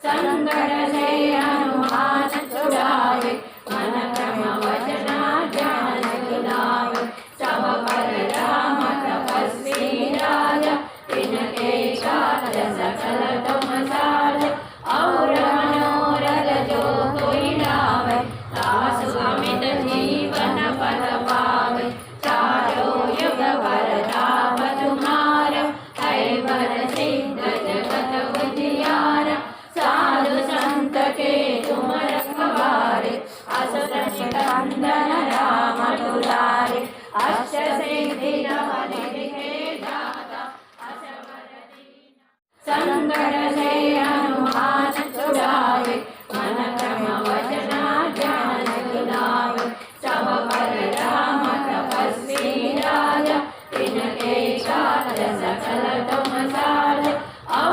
संकट से हनुमान छुड़ावे, मन क्रम वचन ध्यान सुनावे। सब पर राम तपस्वी राजा, तिनके काज सकल तुम साजा। और मनोरथ जो कोई लावे, तासु अमित जीवन पद पावे। चारों युग परताप तुम्हारा, है वर सिद्ध जगत उजियारा। साधु संत के तुम रखवारे, असुर निकंदन राम दुलारे। अष्ट सिद्धि नव निधि के दाता, असवर दीन संकट